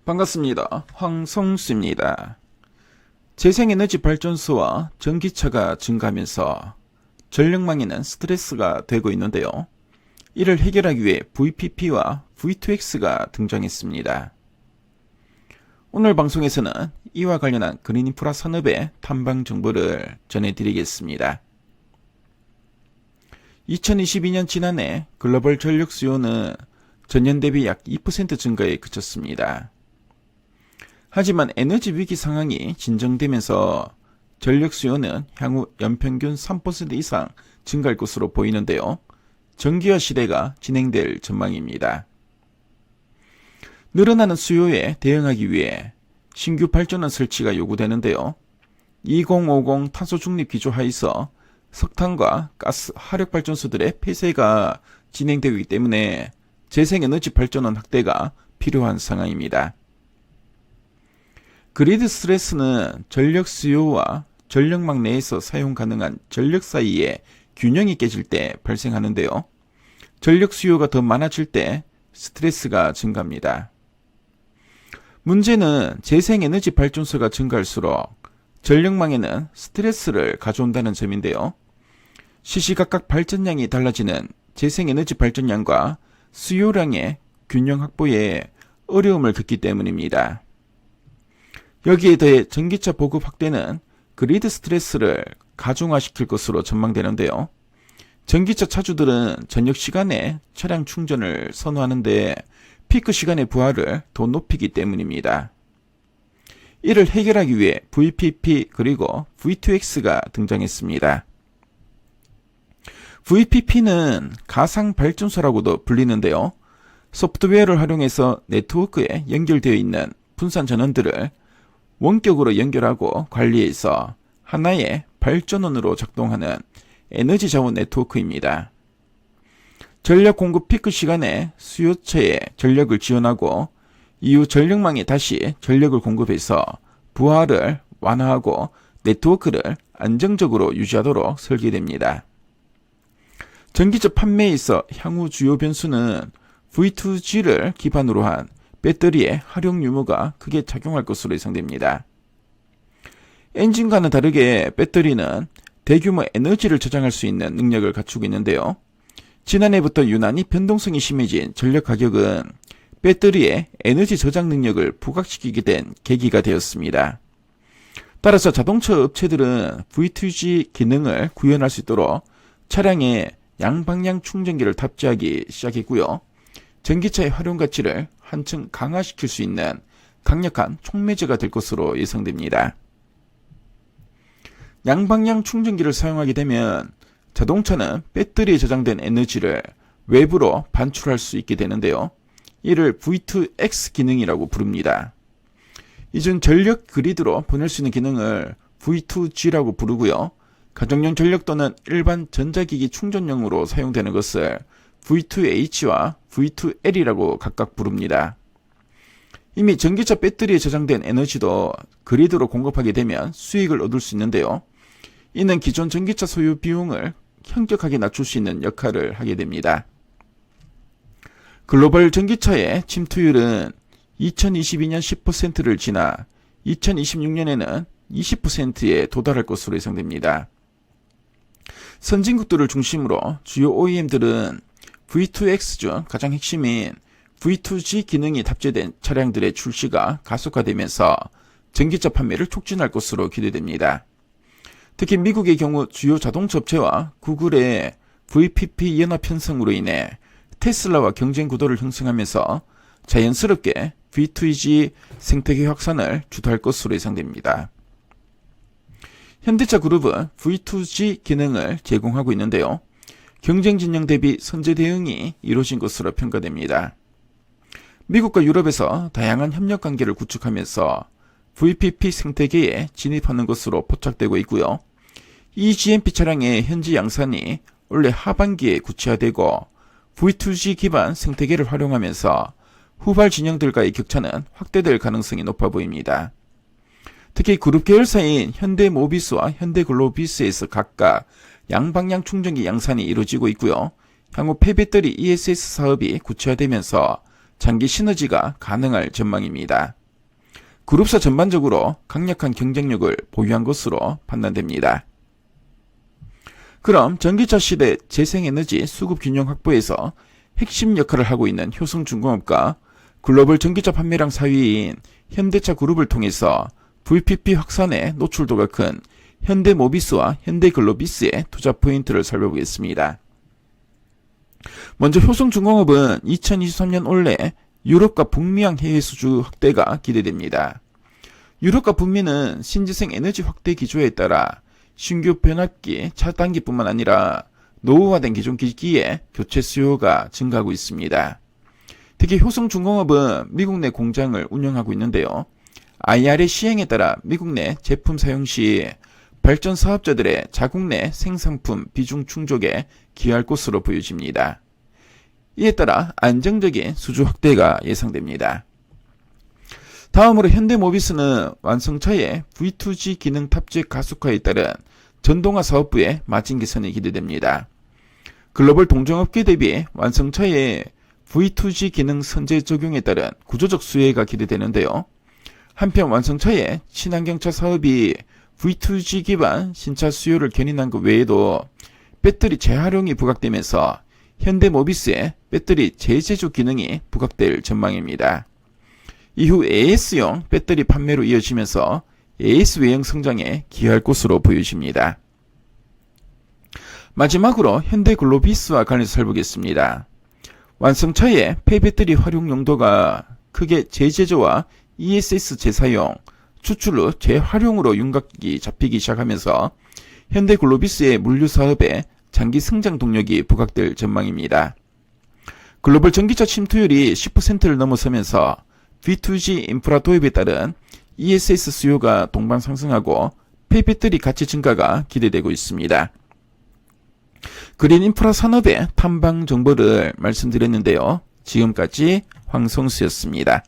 반갑습니다. 황성수입니다. 재생에너지 발전소와 전기차가 증가하면서 전력망에는 스트레스가 되고 있는데요. 이를 해결하기 위해 VPP와 V2X가 등장했습니다. 오늘 방송에서는 이와 관련한 그린인프라 산업의 탐방 정보를 전해드리겠습니다. 2022년 지난해 글로벌 전력 수요는 전년 대비 약 2% 증가에 그쳤습니다. 하지만 에너지 위기 상황이 진정되면서 전력 수요는 향후 연평균 3% 이상 증가할 것으로 보이는데요. 전기화 시대가 진행될 전망입니다. 늘어나는 수요에 대응하기 위해 신규 발전원 설치가 요구되는데요. 2050 탄소 중립 기조 하에서 석탄과 가스 화력 발전소들의 폐쇄가 진행되기 때문에 재생에너지 발전원 확대가 필요한 상황입니다. 그리드 스트레스는 전력 수요와 전력망 내에서 사용 가능한 전력 사이에 균형이 깨질 때 발생하는데요. 전력 수요가 더 많아질 때 스트레스가 증가합니다. 문제는 재생에너지 발전소가 증가할수록 전력망에는 스트레스를 가져온다는 점인데요. 시시각각 발전량이 달라지는 재생에너지 발전량과 수요량의 균형 확보에 어려움을 겪기 때문입니다. 여기에 더해 전기차 보급 확대는 그리드 스트레스를 가중화시킬 것으로 전망되는데요. 전기차 차주들은 저녁 시간에 차량 충전을 선호하는데 피크 시간의 부하를 더 높이기 때문입니다. 이를 해결하기 위해 VPP 그리고 V2X가 등장했습니다. VPP는 가상 발전소라고도 불리는데요. 소프트웨어를 활용해서 네트워크에 연결되어 있는 분산 전원들을 원격으로 연결하고 관리해서 하나의 발전원으로 작동하는 에너지 자원 네트워크입니다. 전력 공급 피크 시간에 수요처에 전력을 지원하고 이후 전력망에 다시 전력을 공급해서 부하를 완화하고 네트워크를 안정적으로 유지하도록 설계됩니다. 전기차 판매에 있어 향후 주요 변수는 V2G를 기반으로 한 배터리의 활용 유무가 크게 작용할 것으로 예상됩니다. 엔진과는 다르게 배터리는 대규모 에너지를 저장할 수 있는 능력을 갖추고 있는데요. 지난해부터 유난히 변동성이 심해진 전력 가격은 배터리의 에너지 저장 능력을 부각시키게 된 계기가 되었습니다. 따라서 자동차 업체들은 V2G 기능을 구현할 수 있도록 차량에 양방향 충전기를 탑재하기 시작했고요. 전기차의 활용 가치를 한층 강화시킬 수 있는 강력한 촉매제가 될 것으로 예상됩니다. 양방향 충전기를 사용하게 되면 자동차는 배터리에 저장된 에너지를 외부로 반출할 수 있게 되는데요. 이를 V2X 기능이라고 부릅니다. 이전 전력 그리드로 보낼 수 있는 기능을 V2G라고 부르고요. 가정용 전력 또는 일반 전자기기 충전용으로 사용되는 것을 V2H와 V2L이라고 각각 부릅니다. 이미 전기차 배터리에 저장된 에너지도 그리드로 공급하게 되면 수익을 얻을 수 있는데요. 이는 기존 전기차 소유 비용을 현격하게 낮출 수 있는 역할을 하게 됩니다. 글로벌 전기차의 침투율은 2022년 10%를 지나 2026년에는 20%에 도달할 것으로 예상됩니다. 선진국들을 중심으로 주요 OEM들은 V2X 중 가장 핵심인 V2G 기능이 탑재된 차량들의 출시가 가속화되면서 전기차 판매를 촉진할 것으로 기대됩니다. 특히 미국의 경우 주요 자동차 업체와 구글의 VPP 연합 형성으로 인해 테슬라와 경쟁 구도를 형성하면서 자연스럽게 V2G 생태계 확산을 주도할 것으로 예상됩니다. 현대차 그룹은 V2G 기능을 제공하고 있는데요. 경쟁 진영 대비 선제 대응이 이루어진 것으로 평가됩니다. 미국과 유럽에서 다양한 협력 관계를 구축하면서 VPP 생태계에 진입하는 것으로 포착되고 있고요. eGMP 차량의 현지 양산이 올해 하반기에 구체화되고 V2G 기반 생태계를 활용하면서 후발 진영들과의 격차는 확대될 가능성이 높아 보입니다. 특히 그룹 계열사인 현대모비스와 현대글로비스에서 각각 양방향 충전기 양산이 이루어지고 있고요. 향후 폐배터리 ESS 사업이 구체화되면서 장기 시너지가 가능할 전망입니다. 그룹사 전반적으로 강력한 경쟁력을 보유한 것으로 판단됩니다. 그럼 전기차 시대 재생에너지 수급 균형 확보에서 핵심 역할을 하고 있는 효성중공업과 글로벌 전기차 판매량 4위인 현대차 그룹을 통해서 VPP 확산에 노출도가 큰 현대모비스와 현대글로비스의 투자 포인트를 살펴보겠습니다. 먼저 효성중공업은 2023년 올해 유럽과 북미양 해외 수주 확대가 기대됩니다. 유럽과 북미는 신재생 에너지 확대 기조에 따라 신규 변압기 차단기뿐만 아니라 노후화된 기존 기기의 교체 수요가 증가하고 있습니다. 특히 효성중공업은 미국 내 공장을 운영하고 있는데요. IRA 시행에 따라 미국 내 제품 사용 시 발전 사업자들의 자국 내 생산품 비중 충족에 기여할 것으로 보여집니다. 이에 따라 안정적인 수주 확대가 예상됩니다. 다음으로 현대모비스는 완성차의 V2G 기능 탑재 가속화에 따른 전동화 사업부의 마진 개선이 기대됩니다. 글로벌 동종업계 대비 완성차의 V2G 기능 선제 적용에 따른 구조적 수혜가 기대되는데요. 한편 완성차의 친환경차 사업이 V2G 기반 신차 수요를 견인한 것 외에도 배터리 재활용이 부각되면서 현대모비스의 배터리 재제조 기능이 부각될 전망입니다. 이후 AS용 배터리 판매로 이어지면서 AS 외형 성장에 기여할 것으로 보여집니다. 마지막으로 현대글로비스와 관련해서 살펴보겠습니다. 완성차의 폐배터리 활용 용도가 크게 재제조와 ESS 재사용, 추출 후 재활용으로 윤곽이 잡히기 시작하면서 현대글로비스의 물류 사업에 장기 성장 동력이 부각될 전망입니다. 글로벌 전기차 침투율이 10%를 넘어서면서 V2G 인프라 도입에 따른 ESS 수요가 동반 상승하고 폐배터리 가치 증가가 기대되고 있습니다. 그린 인프라 산업의 탐방 정보를 말씀드렸는데요. 지금까지 황성수였습니다.